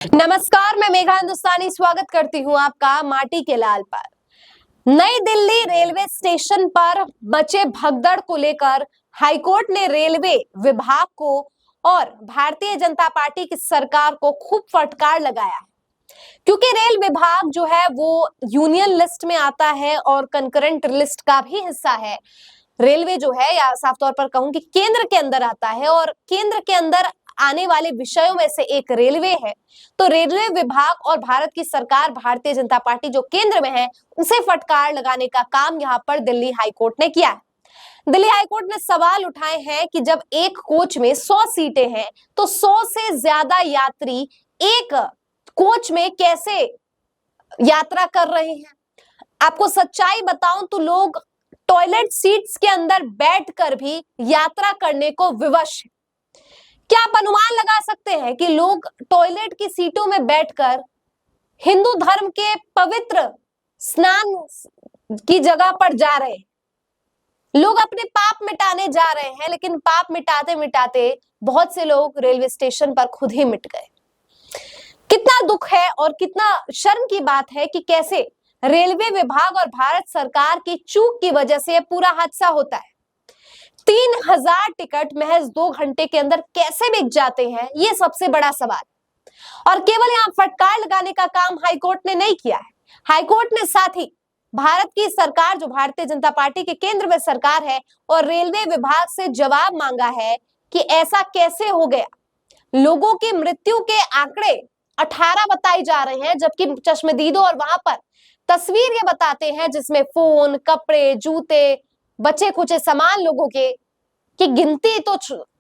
नमस्कार, मैं मेघा हिंदुस्तानी स्वागत करती हूं आपका माटी के लाल पर। नई दिल्ली रेलवे स्टेशन पर मचे भगदड़ को लेकर हाईकोर्ट ने रेलवे विभाग को और भारतीय जनता पार्टी की सरकार को खूब फटकार लगाया है, क्योंकि रेल विभाग जो है वो यूनियन लिस्ट में आता है और कंकरेंट लिस्ट का भी हिस्सा है। रेलवे जो है, या साफ तौर पर कहूं कि केंद्र के अंदर आता है और केंद्र के अंदर आने वाले विषयों में से एक रेलवे है। तो रेलवे विभाग और भारत की सरकार, भारतीय जनता पार्टी जो केंद्र में है, उसे फटकार लगाने का काम यहाँ पर दिल्ली हाईकोर्ट ने किया है। दिल्ली हाईकोर्ट ने सवाल उठाए हैं कि जब एक कोच में 100 सीटें हैं तो 100 से ज्यादा यात्री एक कोच में कैसे यात्रा कर रहे हैं। आपको सच्चाई बताऊं तो लोग टॉयलेट सीट्स के अंदर बैठकर भी यात्रा करने को विवश है। क्या आप अनुमान लगा सकते हैं कि लोग टॉयलेट की सीटों में बैठकर हिंदू धर्म के पवित्र स्नान की जगह पर जा रहे हैं? लोग अपने पाप मिटाने जा रहे हैं, लेकिन पाप मिटाते मिटाते बहुत से लोग रेलवे स्टेशन पर खुद ही मिट गए। कितना दुख है और कितना शर्म की बात है कि कैसे रेलवे विभाग और भारत सरकार की चूक की वजह से यह पूरा हादसा होता है। 3000 टिकट महज 2 घंटे के अंदर कैसे बिक जाते हैं, ये सबसे बड़ा सवाल। और केवल यहां फटकार लगाने का काम हाईकोर्ट ने नहीं किया है। हाईकोर्ट ने साथ ही भारत की सरकार, जो भारतीय जनता पार्टी के केंद्र में सरकार है, और रेलवे विभाग से जवाब मांगा है कि ऐसा कैसे हो गया। लोगों की मृत्यु के आंकड़े 18 बताए जा रहे हैं, जबकि चश्मदीदों और वहां पर तस्वीर ये बताते हैं जिसमें फोन, कपड़े, जूते, बचे कुचे सामान लोगों के, कि गिनती तो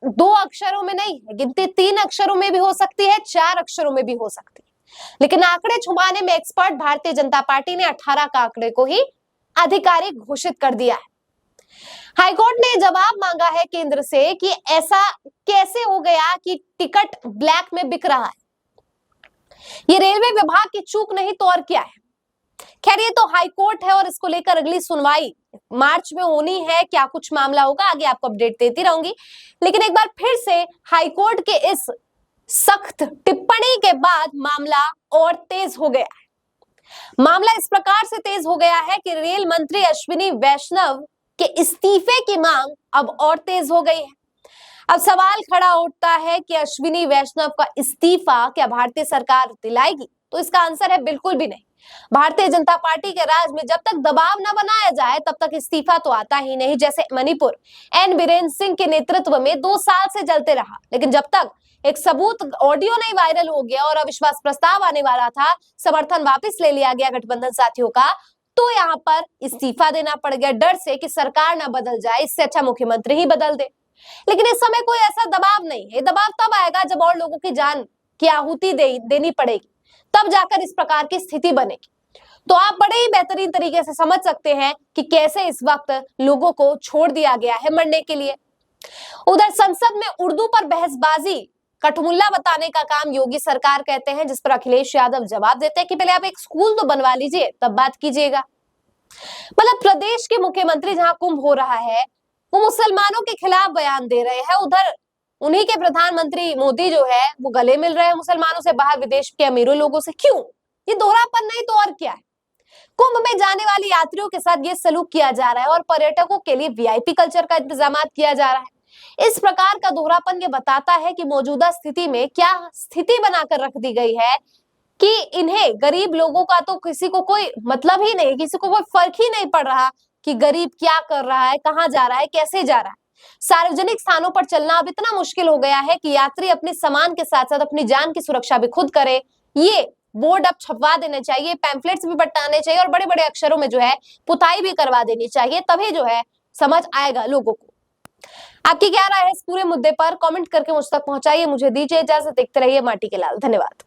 2 अक्षरों में नहीं है, गिनती 3 अक्षरों में भी हो सकती है, 4 अक्षरों में भी हो सकती है। लेकिन आंकड़े छुपाने में एक्सपर्ट भारतीय जनता पार्टी ने 18 का आंकड़े को ही आधिकारिक घोषित कर दिया है। हाईकोर्ट ने जवाब मांगा है केंद्र से कि ऐसा कैसे हो गया कि टिकट ब्लैक में बिक रहा है। ये रेलवे विभाग की चूक नहीं तो और क्या है। खैर, ये तो हाईकोर्ट है और इसको लेकर अगली सुनवाई मार्च में होनी है। क्या कुछ मामला होगा, आगे आपको अपडेट देती रहूंगी। लेकिन एक बार फिर से हाईकोर्ट के इस सख्त टिप्पणी के बाद मामला और तेज हो गया है। मामला इस प्रकार से तेज हो गया है कि रेल मंत्री अश्विनी वैष्णव के इस्तीफे की मांग अब और तेज हो गई है। अब सवाल खड़ा उठता है कि अश्विनी वैष्णव का इस्तीफा क्या भारतीय सरकार दिलाएगी? तो इसका आंसर है बिल्कुल भी नहीं। भारतीय जनता पार्टी के राज में जब तक दबाव न बनाया जाए तब तक इस्तीफा तो आता ही नहीं। जैसे मणिपुर एन बीरेन सिंह के नेतृत्व में 2 साल से जलते रहा, लेकिन जब तक एक सबूत ऑडियो नहीं वायरल हो गया और अविश्वास प्रस्ताव आने वाला था, समर्थन वापस ले लिया गया गठबंधन साथियों का, तो यहाँ पर इस्तीफा देना पड़ गया डर से कि सरकार ना बदल जाए, इससे अच्छा मुख्यमंत्री ही बदल दे। लेकिन इस समय कोई ऐसा दबाव नहीं है। दबाव तब आएगा जब और लोगों की जान की आहुति देनी पड़ेगी, तब जाकर इस प्रकार की स्थिति बनेगी। तो आप बड़े ही बेहतरीन तरीके से समझ सकते हैं कि कैसे इस वक्त लोगों को छोड़ दिया गया है मरने के लिए। उधर संसद में उर्दू पर बहसबाजी कठमुल्ला बताने का काम योगी सरकार कहते हैं, जिस पर अखिलेश यादव जवाब देते हैं कि पहले आप एक स्कूल तो बनवा लीजिए, तब बात कीजिएगा। मतलब प्रदेश के मुख्यमंत्री जहां कुंभ हो रहा है, वो मुसलमानों के खिलाफ बयान दे रहे हैं। उधर उन्हीं के प्रधानमंत्री मोदी जो है वो गले मिल रहे हैं मुसलमानों से, बाहर विदेश के अमीरों लोगों से। क्यों? ये दोहरापन नहीं तो और क्या है। कुंभ में जाने वाले यात्रियों के साथ ये सलूक किया जा रहा है और पर्यटकों के लिए वीआईपी कल्चर का इंतजाम किया जा रहा है। इस प्रकार का दोहरापन ये बताता है कि मौजूदा स्थिति में क्या स्थिति बनाकर रख दी गई है कि इन्हें, गरीब लोगों का तो किसी को कोई मतलब ही नहीं, किसी को कोई फर्क ही नहीं पड़ रहा कि गरीब क्या कर रहा है, कहां जा रहा है, कैसे जा रहा है। सार्वजनिक स्थानों पर चलना अब इतना मुश्किल हो गया है कि यात्री अपने सामान के साथ साथ अपनी जान की सुरक्षा भी खुद करे। ये बोर्ड अब छपवा देने चाहिए, पैम्फलेट्स भी बंटाने चाहिए और बड़े बड़े अक्षरों में जो है पुताई भी करवा देनी चाहिए, तभी जो है समझ आएगा लोगों को। आपकी क्या राय है इस पूरे मुद्दे पर? कमेंट करके मुझ तक पहुंचाइए। मुझे दीजिए इजाजत, देखते रहिए माटी के लाल। धन्यवाद।